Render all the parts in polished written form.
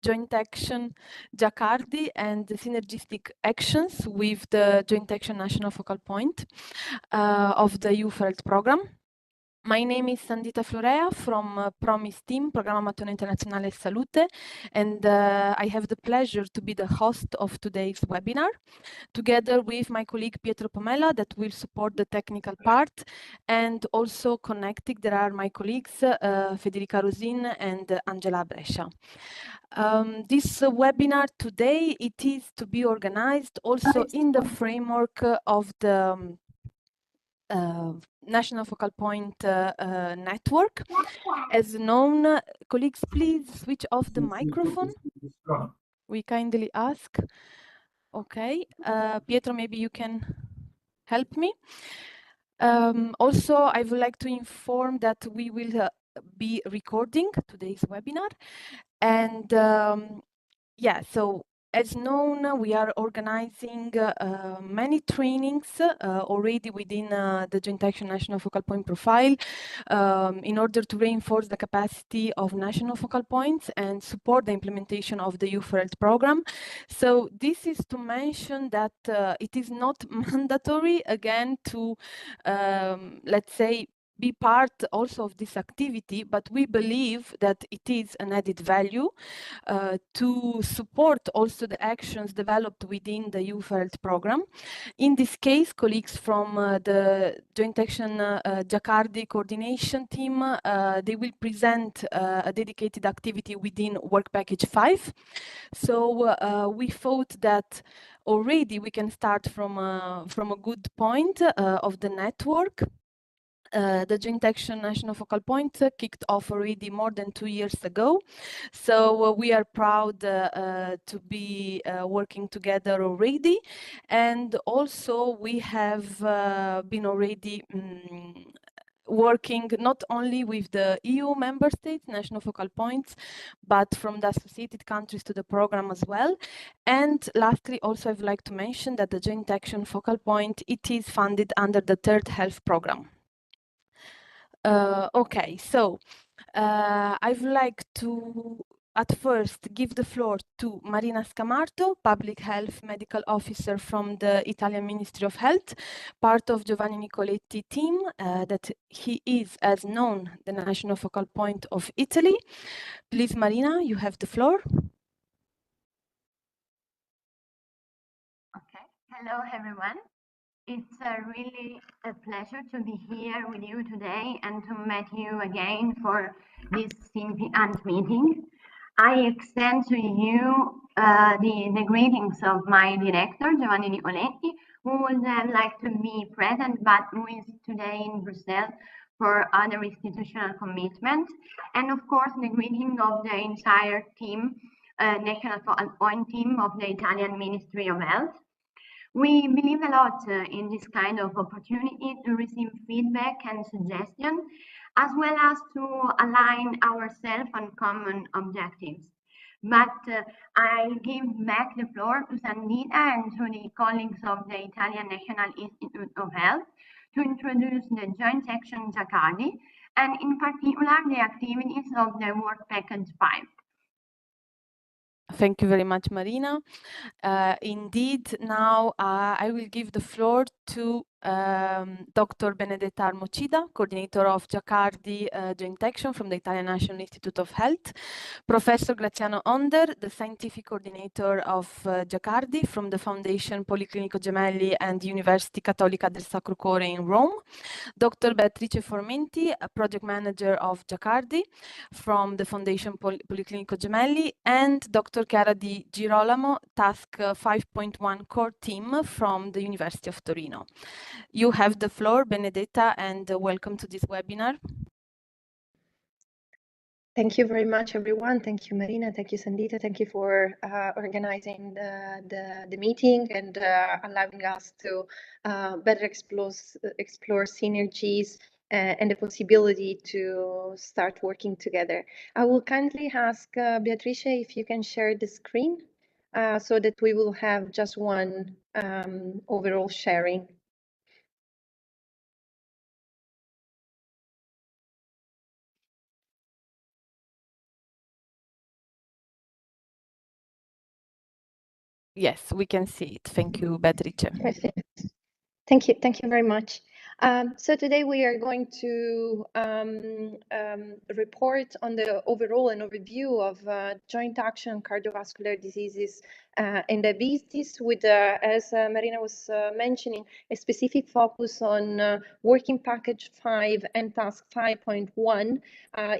joint action JACARDI and the synergistic actions with the joint action national focal point of the EU Health program. My name is Sandita Florea from ProMIS team, Programma Mattone Internazionale Salute, and I have the pleasure to be the host of today's webinar, together with my colleague Pietro Pomella that will support the technical part, and also connecting there are my colleagues Federica Rosin and Angela Brescia. This webinar today, it is to be organized also in the framework of the National Focal Point network. As known, colleagues, please switch off the microphone. We kindly ask. Okay, Pietro, maybe you can help me. Also, I would like to inform that we will be recording today's webinar. And yeah, so as known, we are organizing many trainings already within the Joint Action National Focal Point profile in order to reinforce the capacity of national focal points and support the implementation of the Youth Health program. So this is to mention that it is not mandatory, again, to, let's say, be part also of this activity, but we believe that it is an added value to support also the actions developed within the Youth Health program. In this case, colleagues from the Joint Action JACARDI coordination team, they will present a dedicated activity within Work Package 5. So we thought that already we can start from a good point of the network. The Joint Action National Focal Point kicked off already more than 2 years ago. So we are proud to be working together already. And also we have been already working not only with the EU member states, national focal points, but from the associated countries to the program as well. And lastly, also I would like to mention that the Joint Action Focal Point, it is funded under the Third Health Program. Okay, so I would like to at first give the floor to Marina Scamarto, Public Health Medical Officer from the Italian Ministry of Health, part of Giovanni Nicoletti team, that he is, as known, the national focal point of Italy. Please, Marina, you have the floor. Okay, hello everyone. It's really a pleasure to be here with you today and to meet you again for this significant meeting. I extend to you the greetings of my director, Giovanni Nicoletti, who would like to be present, but who is today in Brussels for other institutional commitments. And of course, the greeting of the entire team, National Focal Point team of the Italian Ministry of Health. We believe a lot in this kind of opportunity to receive feedback and suggestions, as well as to align ourselves on common objectives. But I'll give back the floor to Sandita and to the colleagues of the Italian National Institute of Health to introduce the joint action JACARDI, and in particular the activities of the Work Package 5. Thank you very much, Marina. Indeed, now I will give the floor to Dr. Benedetta Armocida, coordinator of JACARDI Joint Action from the Italian National Institute of Health, Professor Graziano Onder, the scientific coordinator of JACARDI from the Foundation Policlinico Gemelli and University Cattolica del Sacro Cuore in Rome, Dr. Beatrice Formenti, a project manager of JACARDI from the Foundation Policlinico Gemelli, and Dr. Chiara Di Girolamo, Task 5.1 core team from the University of Torino. You have the floor, Benedetta, and welcome to this webinar. Thank you very much, everyone. Thank you, Marina. Thank you, Sandita. Thank you for organizing the meeting and allowing us to better explore synergies and the possibility to start working together. I will kindly ask Beatrice if you can share the screen so that we will have just one overall sharing. Yes, we can see it. Thank you, Beatrice. Perfect. Thank you very much. So today we are going to report on the overall and overview of joint action on cardiovascular diseases and diabetes with, as Marina was mentioning, a specific focus on working package 5 and task 5.1,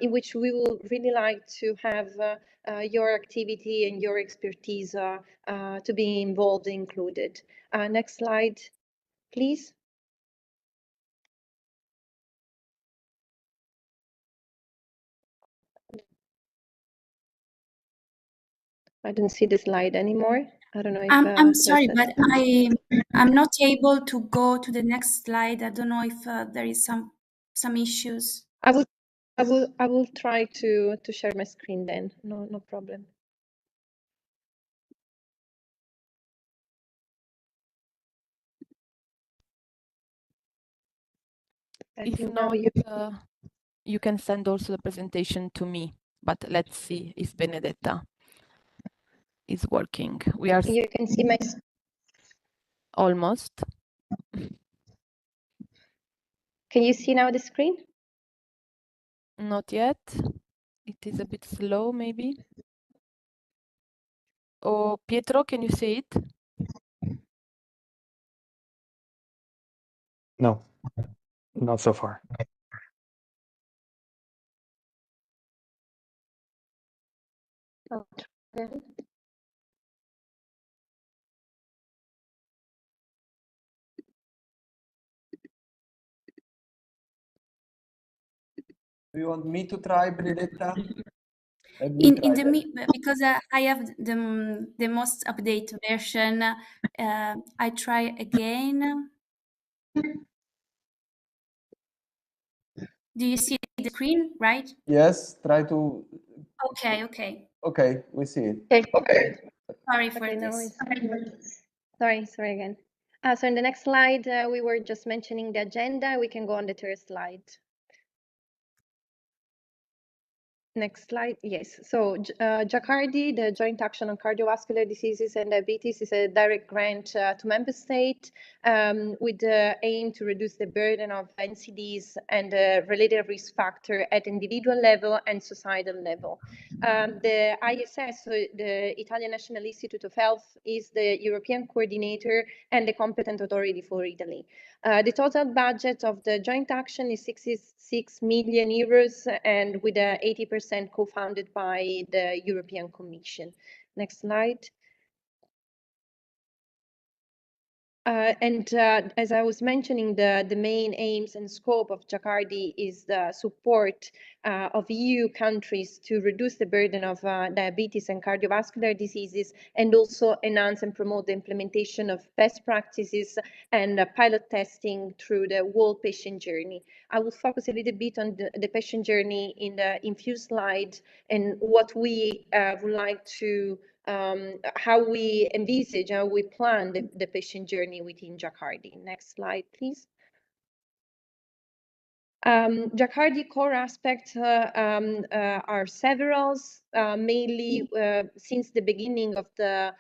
in which we will really like to have your activity and your expertise to be involved, included. Next slide, please. I don't see the slide anymore. I don't know if I'm sorry, but I'm not able to go to the next slide. I don't know if there is some issues. I will try to share my screen then. No problem. If not, you can send also the presentation to me, but let's see if Benedetta is working. You can see my almost. Can you see now the screen? Not yet. It is a bit slow, maybe. Oh, Pietro, can you see it? No, not so far. Okay. Do you want me to try, Benedetta? Because I have the most updated version, I try again. Do you see the screen, right? Yes, try to. Okay. Okay, we see it. Okay. Sorry for this. Sorry again. So in the next slide, we were just mentioning the agenda. We can go on the third slide. Next slide. Yes. So JACARDI, the Joint Action on Cardiovascular Diseases and Diabetes, is a direct grant to member states with the aim to reduce the burden of NCDs and related risk factor at individual level and societal level. The ISS, so the Italian National Institute of Health, is the European coordinator and the competent authority for Italy. The total budget of the joint action is 66 million euros and with 80% co-funded by the European Commission. Next slide. As I was mentioning, the main aims and scope of JACARDI is the support of EU countries to reduce the burden of diabetes and cardiovascular diseases, and also enhance and promote the implementation of best practices and pilot testing through the whole patient journey. I will focus a little bit on the patient journey in few slides and what we would like to how we envisage, how we plan the patient journey within JACARDI. Next slide, please. JACARDI core aspects are several, mainly since the beginning of the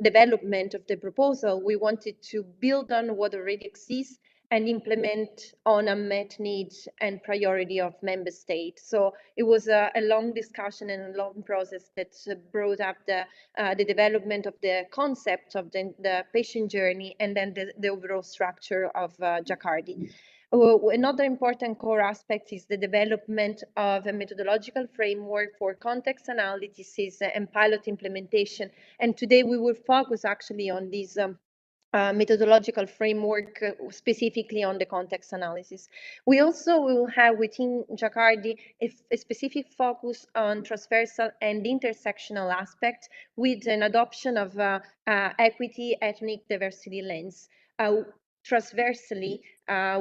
development of the proposal, we wanted to build on what already exists and implement on unmet needs and priority of member states. So it was a long discussion and a long process that brought up the development of the concept of the patient journey and then the overall structure of JACARDI. Another important core aspect is the development of a methodological framework for context analysis and pilot implementation. And today we will focus actually on this methodological framework, specifically on the context analysis. We also will have within JACARDI a specific focus on transversal and intersectional aspects with an adoption of equity, ethnic diversity lens. Transversally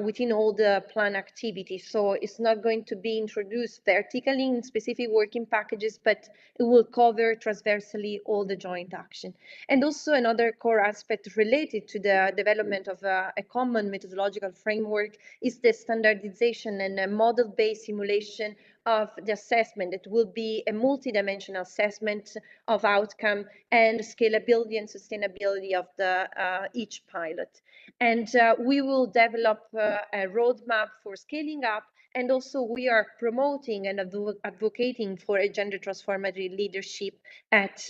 within all the plan activities. So it's not going to be introduced vertically in specific working packages, but it will cover transversally all the joint action. And also another core aspect related to the development of a common methodological framework is the standardization and a model-based simulation of the assessment. It will be a multidimensional assessment of outcome and scalability and sustainability of the each pilot. And we will develop a roadmap for scaling up. And also we are promoting and advocating for a gender transformative leadership at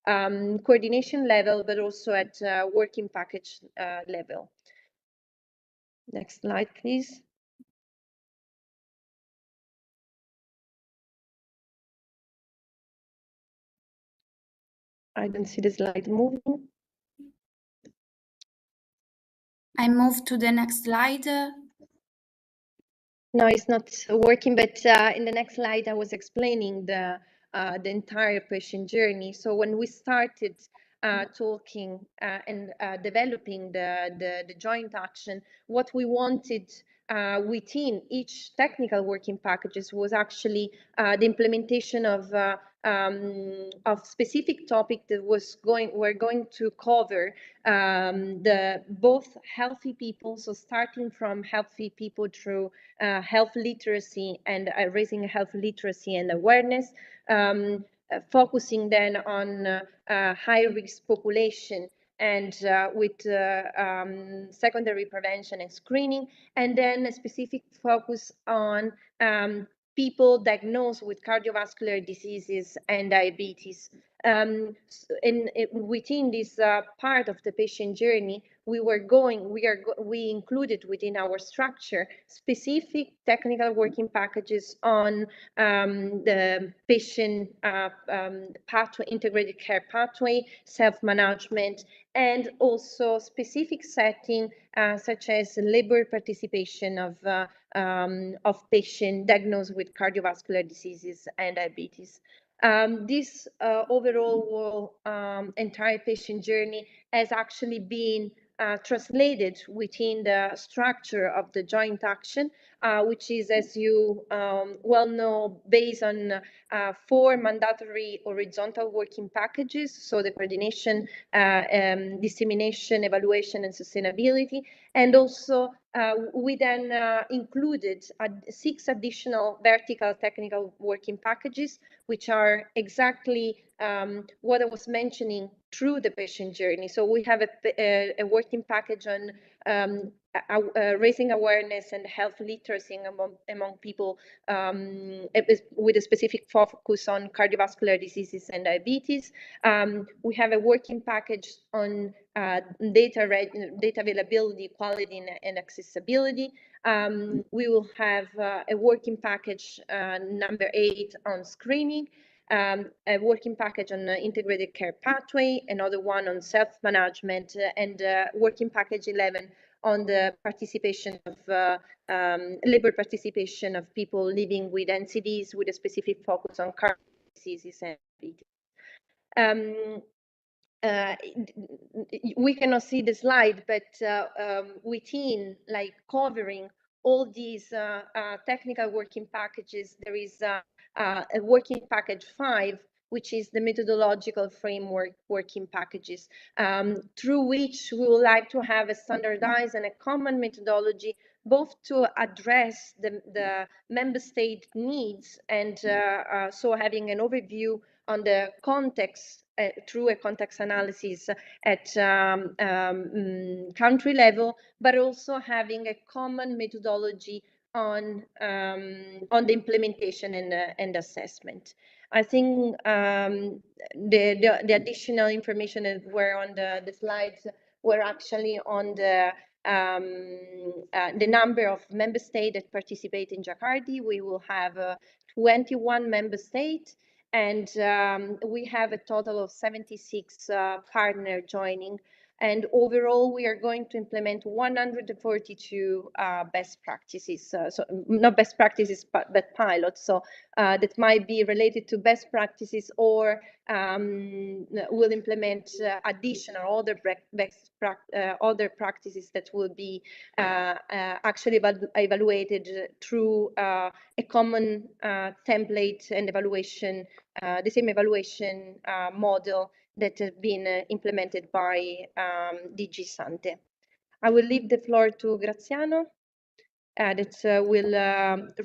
coordination level, but also at working package level. Next slide, please. I don't see the slide moving. I move to the next slide. No, it's not working, but in the next slide, I was explaining the entire patient journey. So when we started talking and developing the joint action, what we wanted within each technical working packages was actually the implementation of specific topic that we're going to cover the both healthy people, so starting from healthy people through health literacy and raising health literacy and awareness, focusing then on high-risk population and with secondary prevention and screening, and then a specific focus on people diagnosed with cardiovascular diseases and diabetes. Within this part of the patient journey, we included within our structure specific technical working packages on the patient pathway, integrated care pathway, self-management, and also specific setting such as labor participation of patients diagnosed with cardiovascular diseases and diabetes. This overall entire patient journey has actually been translated within the structure of the joint action, which is, as you well know, based on 4 mandatory horizontal working packages. So the coordination, dissemination, evaluation, and sustainability. And also we then included 6 additional vertical technical working packages, which are exactly what I was mentioning through the patient journey. So we have a working package on raising awareness and health literacy among people with a specific focus on cardiovascular diseases and diabetes. We have a working package on data availability, quality, and accessibility. We will have a working package number 8 on screening, a working package on integrated care pathway, another one on self-management, and working package 11 on the participation of labor participation of people living with NCDs with a specific focus on cardiovascular diseases and diabetes. We cannot see the slide, but within like covering all these technical working packages, there is a working package 5, which is the methodological framework working packages, through which we would like to have a standardized and a common methodology, both to address the member state needs and so having an overview on the context through a context analysis at country level, but also having a common methodology on the implementation and assessment. I think the additional information that were on the slides were actually on the number of member states that participate in JACARDI. We will have 21 member states, and we have a total of 76 partners joining. And overall, we are going to implement 142 best practices. So not best practices, but pilots. So that might be related to best practices, or will implement additional other practices that will be actually evaluated through a common template and evaluation, the same evaluation model that has been implemented by DG Sante. I will leave the floor to Graziano, that will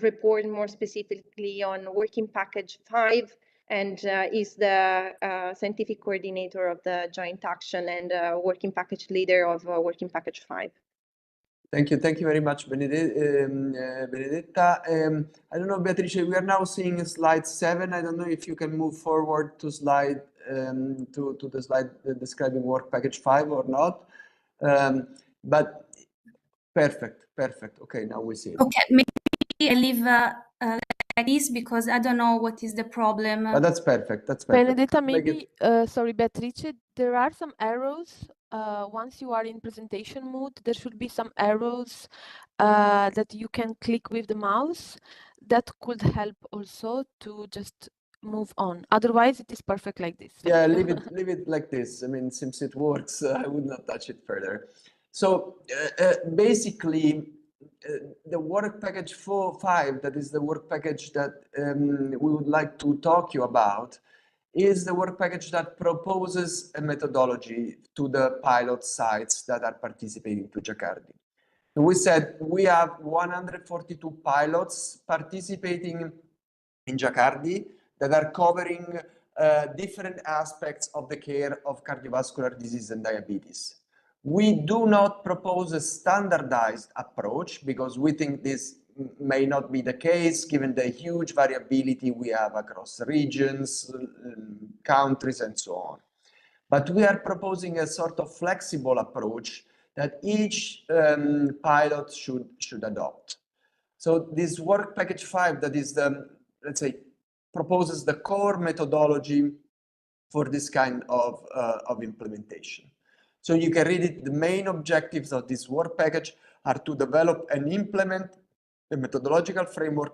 report more specifically on Working Package 5 and is the scientific coordinator of the joint action and working package leader of Working Package 5. Thank you very much, Benedetta. I don't know, Beatrice, we are now seeing slide 7. I don't know if you can move forward to slide to the slide describing Work Package 5 or not. But perfect. Okay, now we see it. Okay, maybe I leave like this because I don't know what is the problem. But that's perfect. Benedetta, maybe, sorry, Beatrice, there are some arrows. Once you are in presentation mode, there should be some arrows that you can click with the mouse. That could help also to just move on. Otherwise, it is perfect like this. Yeah, leave it like this. I mean, since it works, I would not touch it further. So basically, the Work Package 5, that is the work package that we would like to talk to you about, is the work package that proposes a methodology to the pilot sites that are participating to JACARDI. We said we have 142 pilots participating in JACARDI that are covering different aspects of the care of cardiovascular disease and diabetes. We do not propose a standardized approach because we think this may not be the case given the huge variability we have across regions, countries, and so on. But we are proposing a sort of flexible approach that each pilot should adopt. So this Work Package 5, that is the, let's say, proposes the core methodology for this kind of implementation. So you can read it. The main objectives of this work package are to develop and implement a methodological framework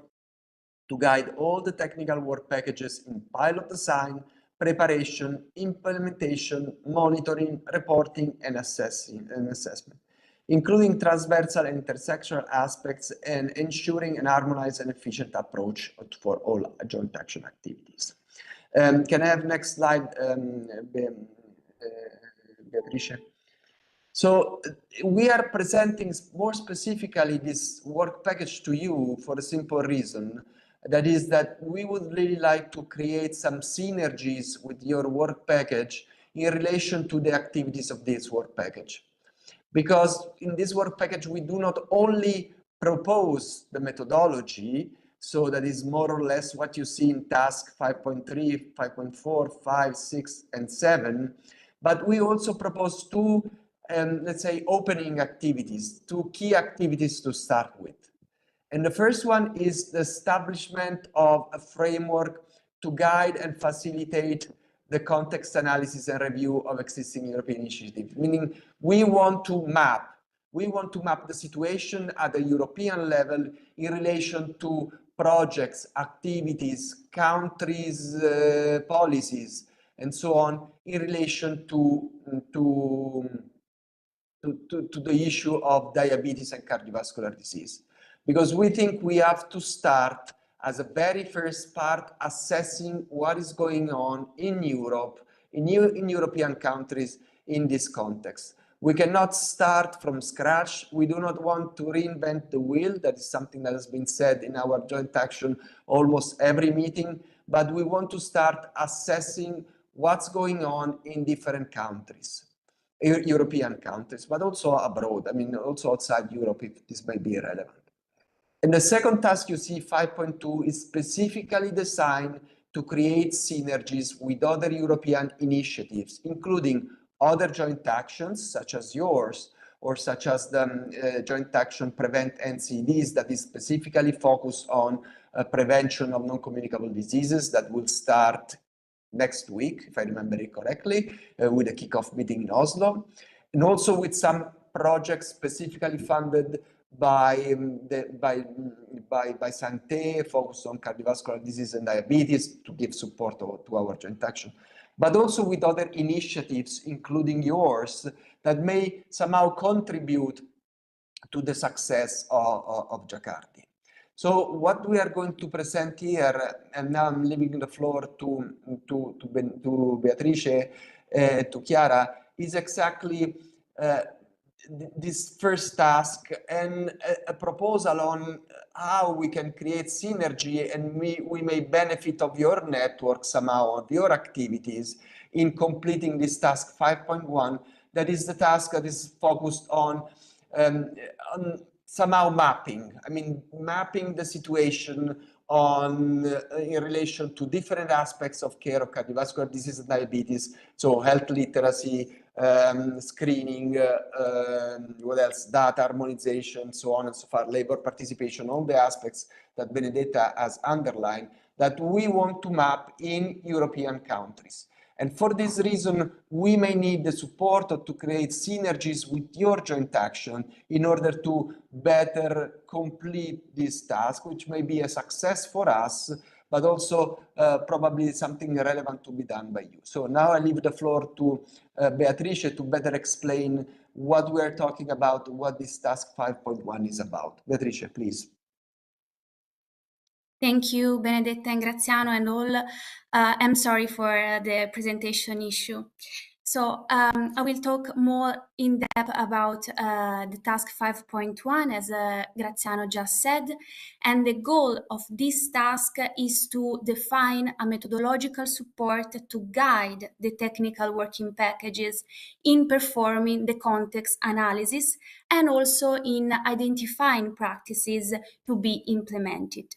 to guide all the technical work packages in pilot design, preparation, implementation, monitoring, reporting, and assessment, including transversal and intersectional aspects and ensuring an harmonized and efficient approach for all joint action activities. Can I have next slide, Beatrice? So we are presenting more specifically this work package to you for a simple reason. That is that we would really like to create some synergies with your work package in relation to the activities of this work package. Because in this work package, we do not only propose the methodology, so that is more or less what you see in task 5.3, 5.4, 5, 6, and 7, but we also propose two, let's say, opening activities, two key activities to start with. And the first one is the establishment of a framework to guide and facilitate the context analysis and review of existing European initiatives, meaning we want to map the situation at the European level in relation to projects, activities, countries, policies, and so on, in relation to the issue of diabetes and cardiovascular disease. Because we think we have to start as a very first part assessing what is going on in Europe, in European countries in this context. We cannot start from scratch. We do not want to reinvent the wheel. That is something that has been said in our joint action almost every meeting, but we want to start assessing what's going on in different countries, European countries, but also abroad. I mean, also outside Europe, if this may be relevant. And the second task you see, 5.2, is specifically designed to create synergies with other European initiatives, including other joint actions such as yours, or such as the joint action Prevent NCDs that is specifically focused on prevention of non-communicable diseases that will start next week, if I remember it correctly, with a kickoff meeting in Oslo, and also with some projects specifically funded by Santé, focused on cardiovascular disease and diabetes to give support to our joint action, but also with other initiatives, including yours, that may somehow contribute to the success of JACARDI. So what we are going to present here, and now I'm leaving the floor to Beatrice, to Chiara, is exactly this first task and a proposal on how we can create synergy and we may benefit of your network somehow, of your activities in completing this task 5.1. That is the task that is focused on somehow mapping. I mean, mapping the situation on in relation to different aspects of care of cardiovascular disease and diabetes. So health literacy, screening, what else? Data harmonization, so on and so forth, labor participation, all the aspects that Benedetta has underlined that we want to map in European countries. And for this reason, we may need the support to create synergies with your joint action in order to better complete this task, which may be a success for us, but also probably something relevant to be done by you. So now I leave the floor to Beatrice to better explain what we are talking about, what this task 5.1 is about. Beatrice, please. Thank you, Benedetta and Graziano, and all. I'm sorry for the presentation issue. So I will talk more in depth about the task 5.1, as Graziano just said. And the goal of this task is to define a methodological support to guide the technical working packages in performing the context analysis and also in identifying practices to be implemented.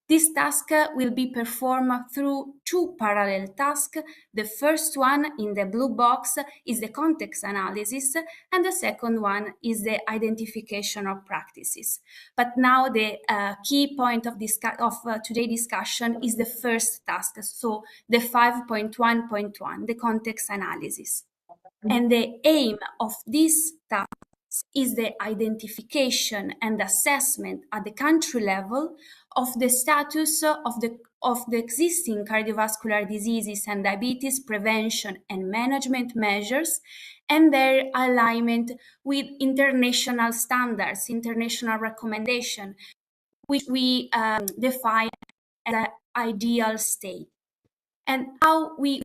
This task will be performed through two parallel tasks. The first one in the blue box is the context analysis, and the second one is the identification of practices. But now the key point of today's discussion is the first task, so the 5.1.1, the context analysis. And the aim of this task is the identification and assessment at the country level of the status of the existing cardiovascular diseases and diabetes prevention and management measures and their alignment with international standards, international recommendation, which we define as an ideal state. And how we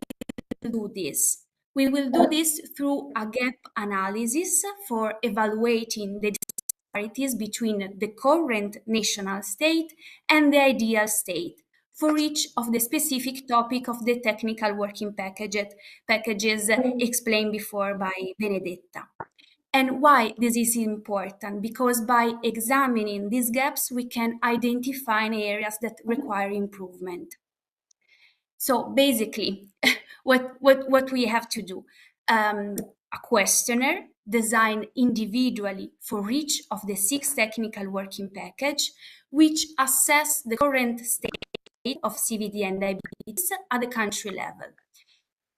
do this? We will do this through a gap analysis for evaluating the disparities between the current national state and the ideal state for each of the specific topic of the technical working packages explained before by Benedetta. And why this is important? Because by examining these gaps, we can identify areas that require improvement. So basically, what we have to do, a questionnaire designed individually for each of the 6 technical working package, which assess the current state of CVD and diabetes at the country level.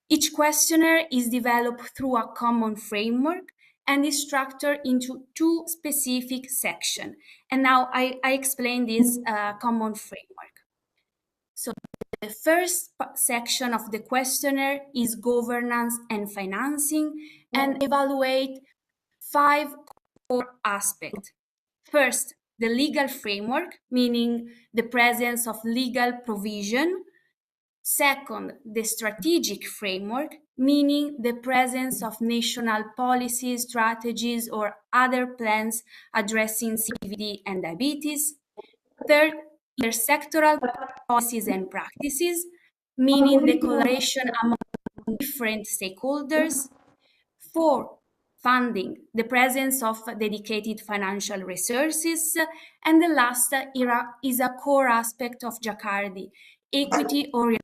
Each questionnaire is developed through a common framework and is structured into 2 specific sections. And now I explain this common framework. So the first section of the questionnaire is governance and financing and evaluate 5 core aspects. First, the legal framework, meaning the presence of legal provision. Second, the strategic framework, meaning the presence of national policies, strategies, or other plans addressing CVD and diabetes. Third, intersectoral policies and practices, meaning the collaboration among different stakeholders. 4, funding, the presence of dedicated financial resources. And the last is a core aspect of JACARDI, equity-oriented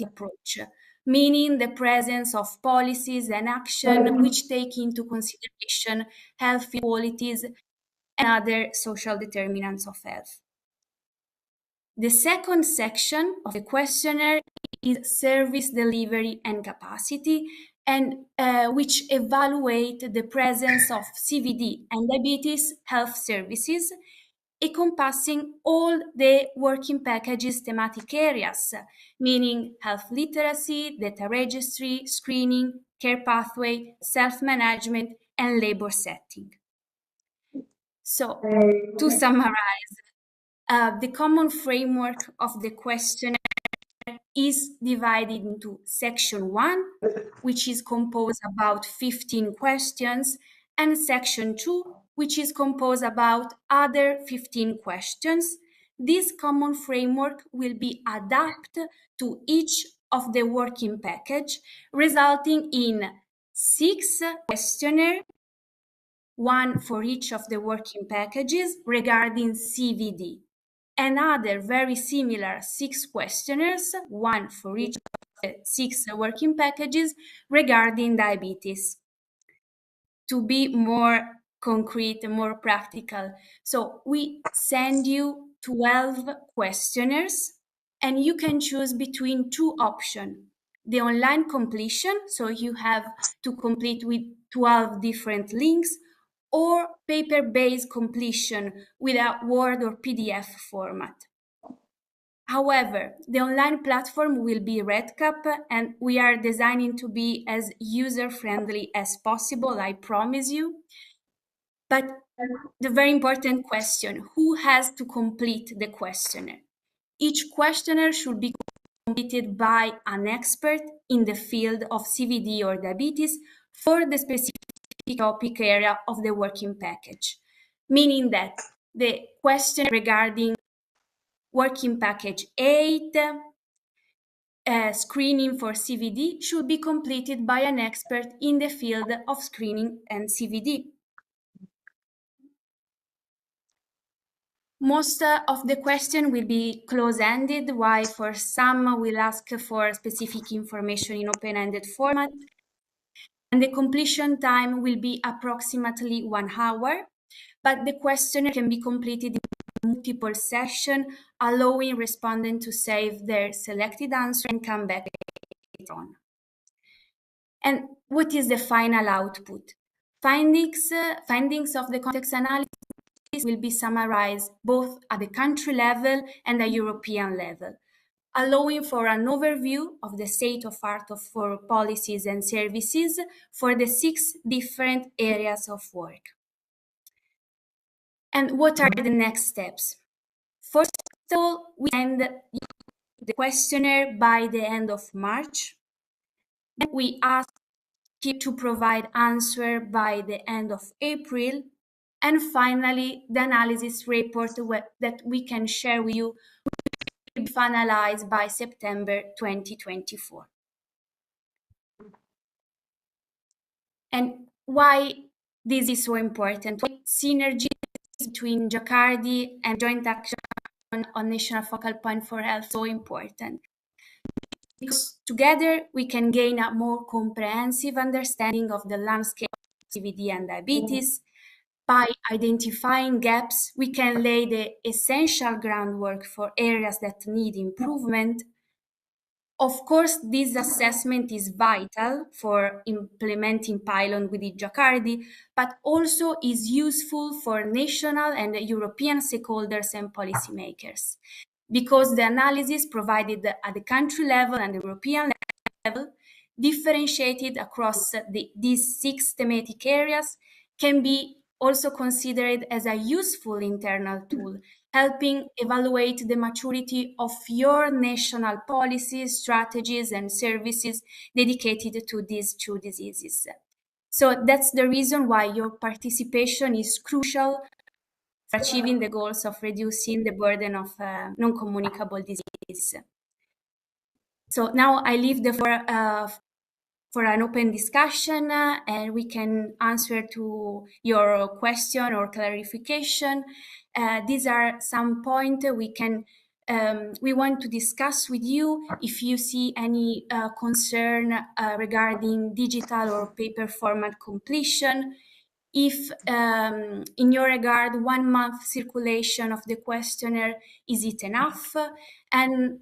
approach, meaning the presence of policies and action which take into consideration health inequalities and other social determinants of health. The second section of the questionnaire is service delivery and capacity, and which evaluate the presence of CVD and diabetes health services, encompassing all the working packages thematic areas, meaning health literacy, data registry, screening, care pathway, self-management, and labor setting. So, to summarize, the common framework of the questionnaire is divided into section 1, which is composed about 15 questions, and section 2, which is composed about other 15 questions. This common framework will be adapted to each of the working package, resulting in 6 questionnaires, 1 for each of the working packages regarding CVD. Another very similar 6 questionnaires, 1 for each of the 6 working packages regarding diabetes. To be more concrete and more practical, so we send you 12 questionnaires and you can choose between 2 options. The online completion, so you have to complete with 12 different links, or paper-based completion with a Word or PDF format. However, the online platform will be REDCap, and we are designing to be as user-friendly as possible, I promise you. But the very important question, who has to complete the questionnaire? Each questionnaire should be completed by an expert in the field of CVD or diabetes for the specific topic area of the working package, meaning that the question regarding working package 8, screening for CVD, should be completed by an expert in the field of screening and CVD. Most of the question will be close-ended, while for some will ask for specific information in open-ended format. And the completion time will be approximately 1 hour, but the questionnaire can be completed in multiple sessions, allowing respondents to save their selected answer and come back later on. And what is the final output? Findings of the context analysis will be summarized both at the country level and the European level, allowing for an overview of the state of art for policies and services for the 6 different areas of work. And what are the next steps? First of all, we send the questionnaire by the end of March. Then we ask you to provide answer by the end of April. And finally, the analysis report that we can share with you will be finalized by September 2024. And why this is so important? Why synergy between JACARDI and joint action on National Focal Point for Health is so important? Because together we can gain a more comprehensive understanding of the landscape of CVD and diabetes. By identifying gaps, we can lay the essential groundwork for areas that need improvement. Of course, this assessment is vital for implementing pilot within JACARDI, but also is useful for national and European stakeholders and policymakers, because the analysis provided at the country level and the European level, differentiated across these 6 thematic areas, can be also considered as a useful internal tool, helping evaluate the maturity of your national policies, strategies, and services dedicated to these 2 diseases. So that's the reason why your participation is crucial for achieving the goals of reducing the burden of non-communicable disease. So now I leave the floor for an open discussion, and we can answer to your question or clarification. These are some points we want to discuss with you. If you see any concern regarding digital or paper format completion, if in your regard 1 month circulation of the questionnaire, is it enough? And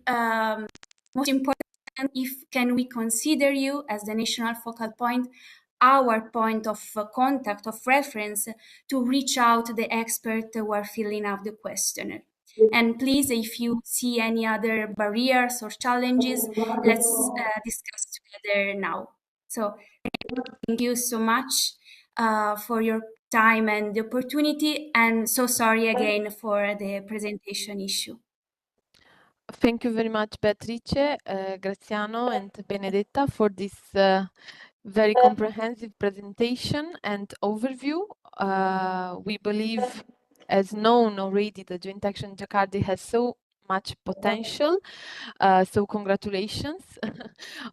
most important, if can we consider you as the national focal point, our point of contact, of reference, to reach out to the expert who are filling out the questionnaire. And please, if you see any other barriers or challenges, let's discuss together now. So thank you so much for your time and the opportunity, and so sorry again for the presentation issue. Thank you very much, Beatrice, Graziano, and Benedetta for this very comprehensive presentation and overview. We believe, as known already, the joint action JACARDI has so much potential. So congratulations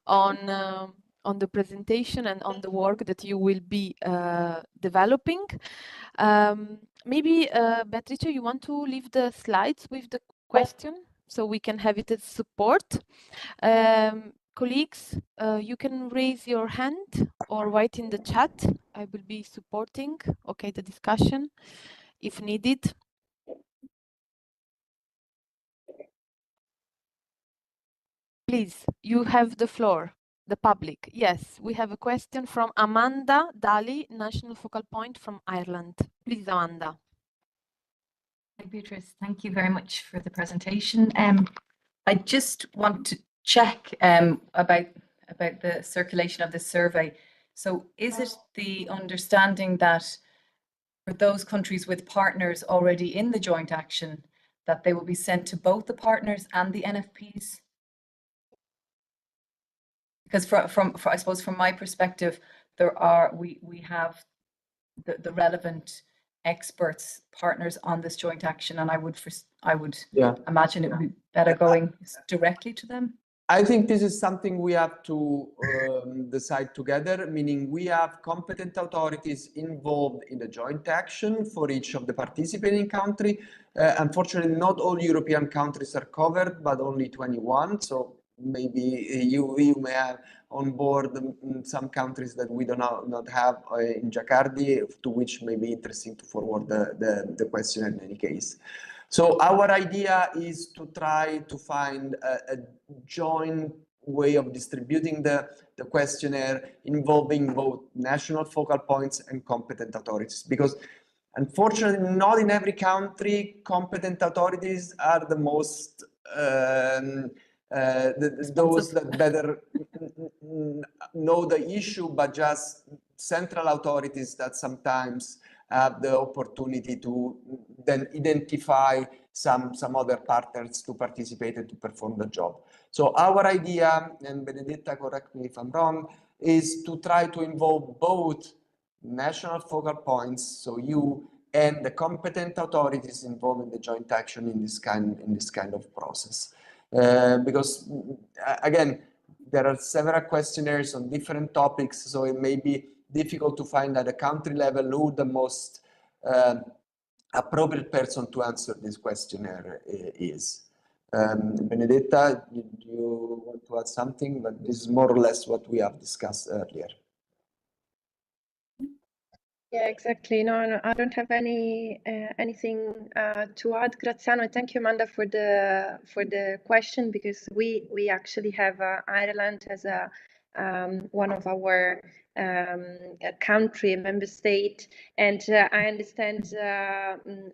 on the presentation and on the work that you will be developing. Maybe Beatrice, you want to leave the slides with the question so we can have it as support. Colleagues, you can raise your hand or write in the chat. I will be supporting, okay, the discussion if needed. Please, you have the floor, the public. Yes, we have a question from Amanda Daly, National Focal Point from Ireland. Please, Amanda. Hi, Beatrice. Thank you very much for the presentation. I just want to check about the circulation of this survey. So is it the understanding that for those countries with partners already in the joint action, that they will be sent to both the partners and the NFPs? Because I suppose from my perspective, we have the relevant experts, partners on this joint action, and I would imagine it would be better going directly to them. I think this is something we have to decide together, meaning we have competent authorities involved in the joint action for each of the participating country. Unfortunately, not all European countries are covered, but only 21. So maybe you may have on board some countries that we do not have in JACARDI, to which may be interesting to forward the question in any case. So our idea is to try to find a joint way of distributing the questionnaire involving both national focal points and competent authorities, because unfortunately not in every country competent authorities are the most those that better know the issue, but just central authorities that sometimes have the opportunity to then identify some other partners to participate and to perform the job. So our idea, and Benedetta, correct me if I'm wrong, is to try to involve both national focal points, so you and the competent authorities involved in the joint action in this kind of process. Because again, there are several questionnaires on different topics, so it may be difficult to find at a country level who the most appropriate person to answer this questionnaire is. Benedetta, do you want to add something? But this is more or less what we have discussed earlier. Yeah, exactly. No, I don't have anything to add. Graziano, thank you, Amanda, for the question, because we actually have Ireland as a one of our country member state, and I understand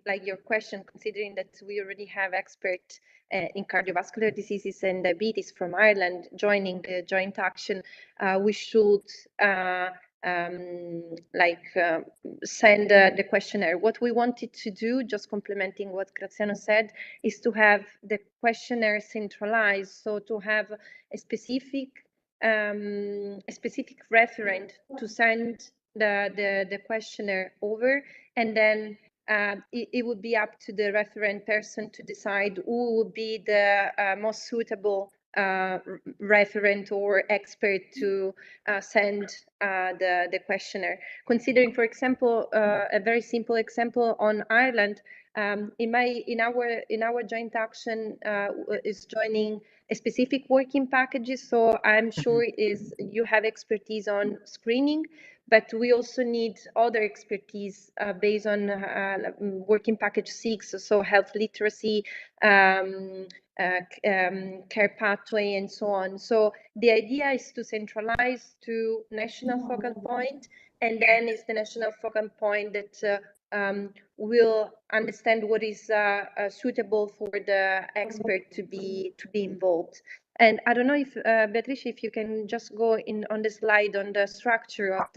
like your question, considering that we already have experts in cardiovascular diseases and diabetes from Ireland joining the joint action. We should send the questionnaire. What we wanted to do, just complementing what Graziano said, is to have the questionnaire centralized, so to have a specific referent to send the questionnaire over, and then it would be up to the referent person to decide who would be the most suitable referent or expert to send the questionnaire. Considering, for example, a very simple example on Ireland, in our joint action is joining a specific working packages. So I'm sure you have expertise on screening, but we also need other expertise based on working package 6, so health literacy, care pathway, and so on. So the idea is to centralize to national focal point, and then it's the national focal point that will understand what is suitable for the expert to be involved. And I don't know if Beatrice, if you can just go in on the slide on the structure of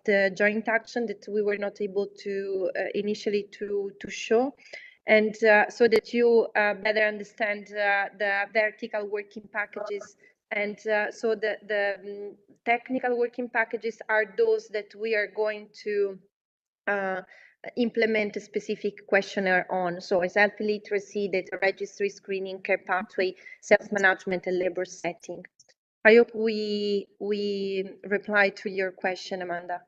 the joint action that we were not able to initially to show, and so that you better understand the vertical working packages, and so the technical working packages are those that we are going to implement a specific questionnaire on. So as health literacy, data registry, screening, care pathway, self-management, and labor setting. I hope we replied to your question, Amanda.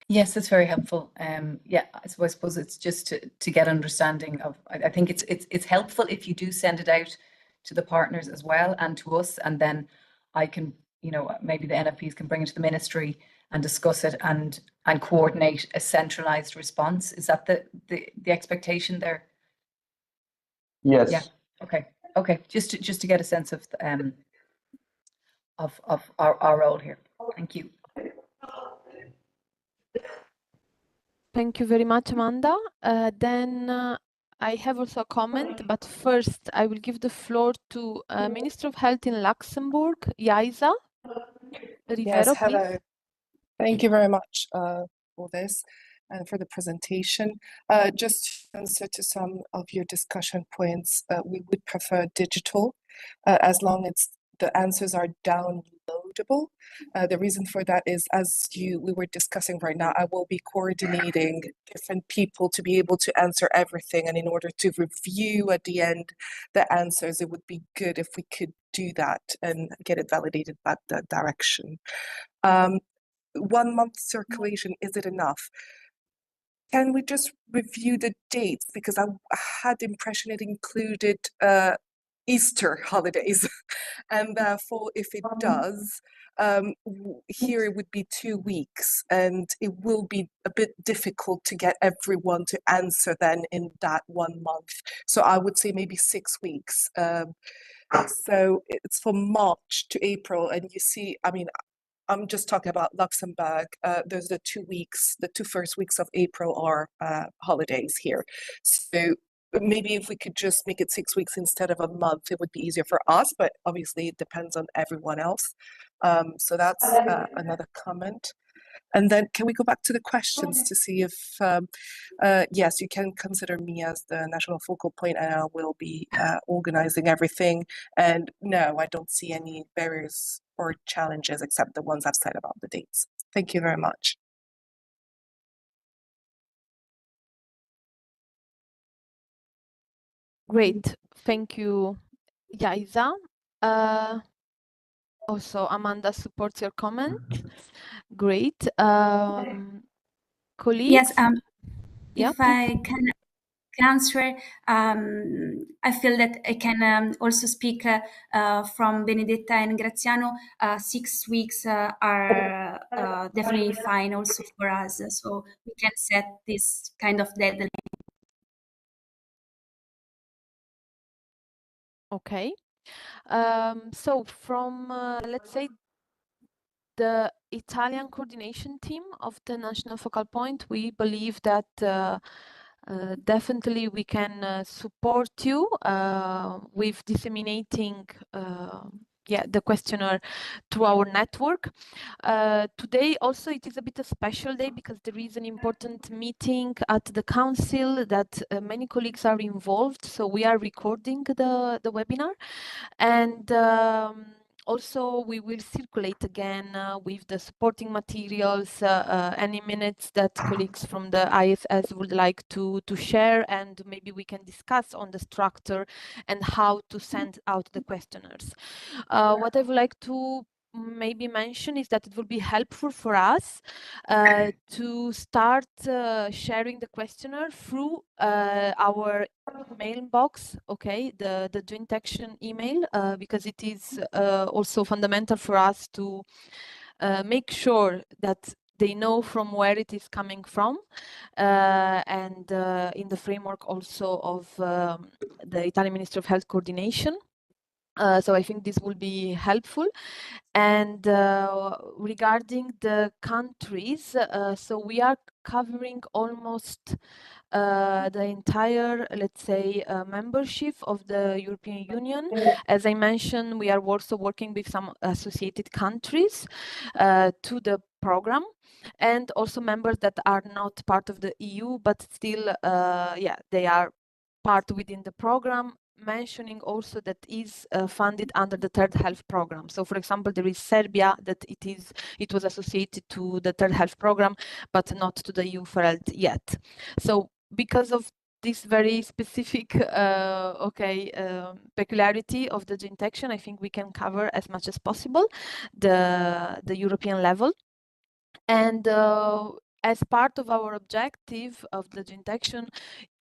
Yes, that's very helpful. Yeah, so I suppose it's just to get understanding of. I think it's helpful if you do send it out to the partners as well and to us, and then I can, you know, maybe the NFPs can bring it to the ministry and discuss it and coordinate a centralized response. Is that the expectation there? Yes. Yeah. Okay. Just to get a sense of our role here. Thank you. Thank you very much, Amanda. Then I have also a comment, but first I will give the floor to Minister of Health in Luxembourg, Yaisa Rivero, Yes, hello. please. Thank you very much for this and for the presentation. Just to answer to some of your discussion points, we would prefer digital as long as the answers are downloadable. The reason for that is, as we were discussing right now, I will be coordinating different people to be able to answer everything. And in order to review at the end the answers, it would be good if we could do that and get it validated back that direction. 1 month circulation, is it enough? Can we just review the dates? Because I had the impression it included Easter holidays. And therefore, if it does, here it would be 2 weeks, and it will be a bit difficult to get everyone to answer then in that 1 month. So I would say maybe 6 weeks. So it's from March to April, and you see, I mean, I'm just talking about Luxembourg. There's the 2 weeks, the 2 first weeks of April are holidays here. So maybe if we could just make it 6 weeks instead of a month, it would be easier for us, but obviously it depends on everyone else. So that's another comment. And then can we go back to the questions to see if, yes, you can consider me as the national focal point and I will be organizing everything. And no, I don't see any barriers or challenges except the ones I've said about the dates. Thank you very much. Great, thank you, Yaisa. Also, Amanda supports your comment. Great. Colleagues? Yes, Yeah, if I can answer, I feel that I can also speak from Benedetta and Graziano. 6 weeks are definitely fine also for us, so we can set this kind of deadline. okay. So from, let's say, the Italian coordination team of the National Focal Point, we believe that definitely we can support you with disseminating the questionnaire through our network. Today also it is a bit a special day because there is an important meeting at the council that many colleagues are involved, so we are recording the webinar, and also we will circulate again with the supporting materials any minutes that colleagues from the ISS would like to share, and maybe we can discuss on the structure and how to send out the questionnaires. What I would like to maybe mention is that it will be helpful for us to start sharing the questionnaire through our mailbox, okay, the joint action email, because it is also fundamental for us to make sure that they know from where it is coming from, and in the framework also of the Italian Ministry of Health coordination. So I think this will be helpful. And regarding the countries, so we are covering almost the entire, let's say, membership of the European Union. As I mentioned, we are also working with some associated countries to the program, and also members that are not part of the EU, but still, they are part within the program. mentioning also that is funded under the Third Health Program. So, for example, there is Serbia that it was associated to the Third Health Program, but not to the EU4Health yet. So, because of this very specific peculiarity of the gene detection, I think we can cover as much as possible the European level. And as part of our objective of the gene detection,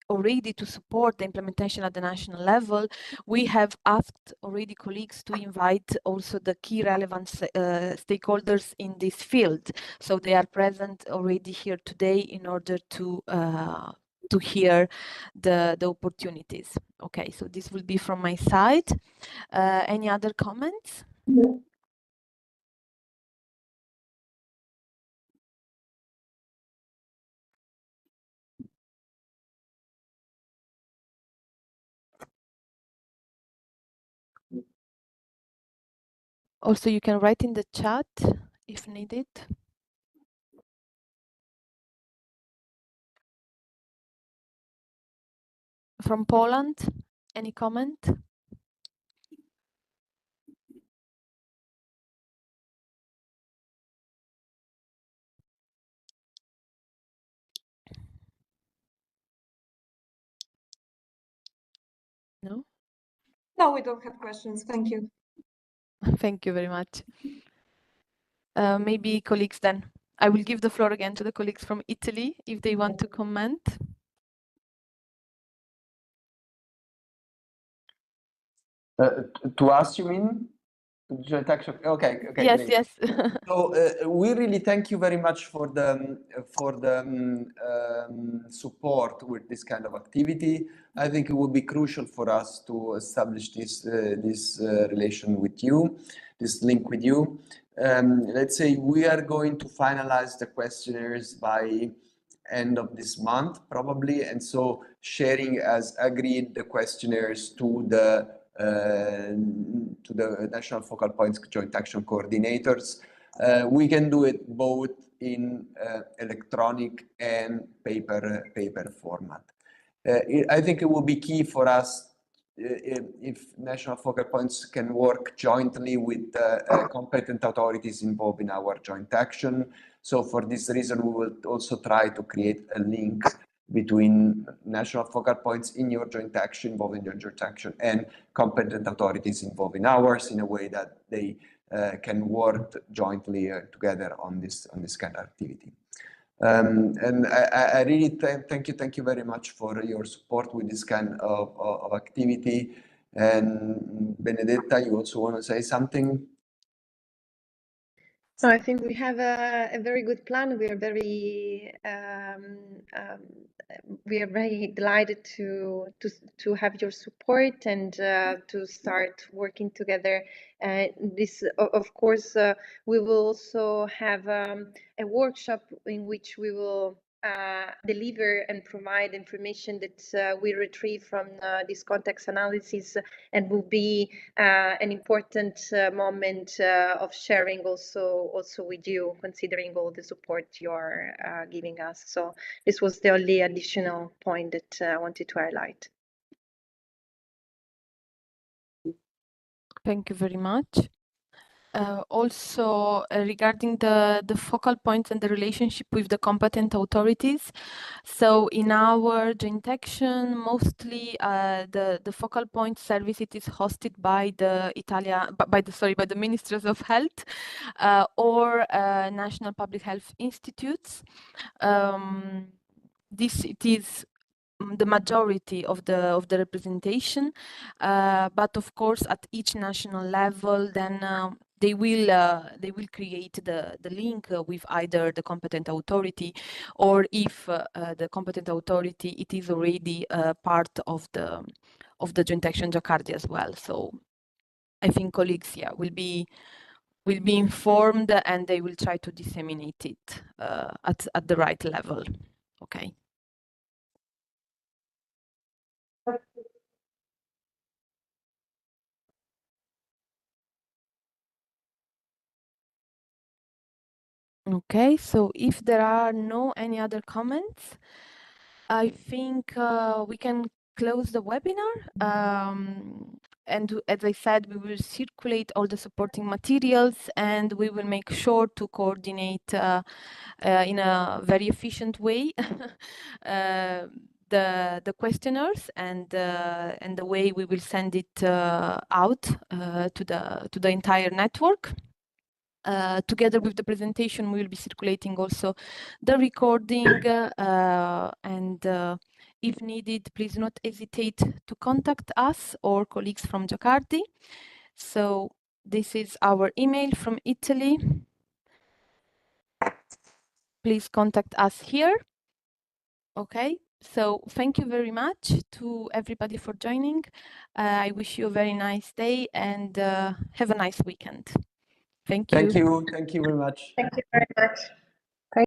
already to support the implementation at the national level, we have asked already colleagues to invite also the key relevant stakeholders in this field. So they are present already here today in order to hear the opportunities. Okay, so this will be from my side. Any other comments? Also, you can write in the chat if needed. From Poland, any comment? No? No, we don't have questions. Thank you. Thank you very much. Maybe colleagues then. I will give the floor again to the colleagues from Italy if they want to comment. To us, you mean? Joint action. Okay. Yes, great. yes. So we really thank you very much for the support with this kind of activity. I think it would be crucial for us to establish this relation with you, this link with you. Let's say we are going to finalize the questionnaires by end of this month probably, and so sharing as agreed the questionnaires to the National Focal Points Joint Action Coordinators. We can do it both in electronic and paper format. I think it will be key for us if National Focal Points can work jointly with competent authorities involved in our joint action. So for this reason, we will also try to create a link between National Focal Points in your joint action, involving your joint action, and competent authorities involved in ours, in a way that they can work jointly together on this kind of activity. And I really thank you very much for your support with this kind of activity. And Benedetta, you also want to say something? No, I think we have a very good plan. We are very delighted to have your support and to start working together. This, of course, we will also have a workshop in which we will deliver and provide information that we retrieve from this context analysis, and will be an important moment of sharing also with you, considering all the support you're giving us. So this was the only additional point that I wanted to highlight. Thank you very much. Also, regarding the focal points and the relationship with the competent authorities. So in our joint action, mostly the focal point service, it is hosted by the by the Ministries of Health or National Public Health Institutes. It is the majority of the representation, but of course at each national level, then they will create the link with either the competent authority, or if the competent authority, it is already part of the joint action JACARDI as well. So I think colleagues will be informed, and they will try to disseminate it at the right level. Okay. Okay, so if there are no any other comments, I think we can close the webinar. And as I said, we will circulate all the supporting materials, and we will make sure to coordinate in a very efficient way the questionnaires and the way we will send it out to the entire network. Together with the presentation, we will be circulating also the recording, and if needed, please not hesitate to contact us or colleagues from JACARDI. So this is our email from Italy. Please contact us here. Okay, so thank you very much to everybody for joining. I wish you a very nice day and have a nice weekend. Thank you. Thank you. Thank you very much. Thank you very much.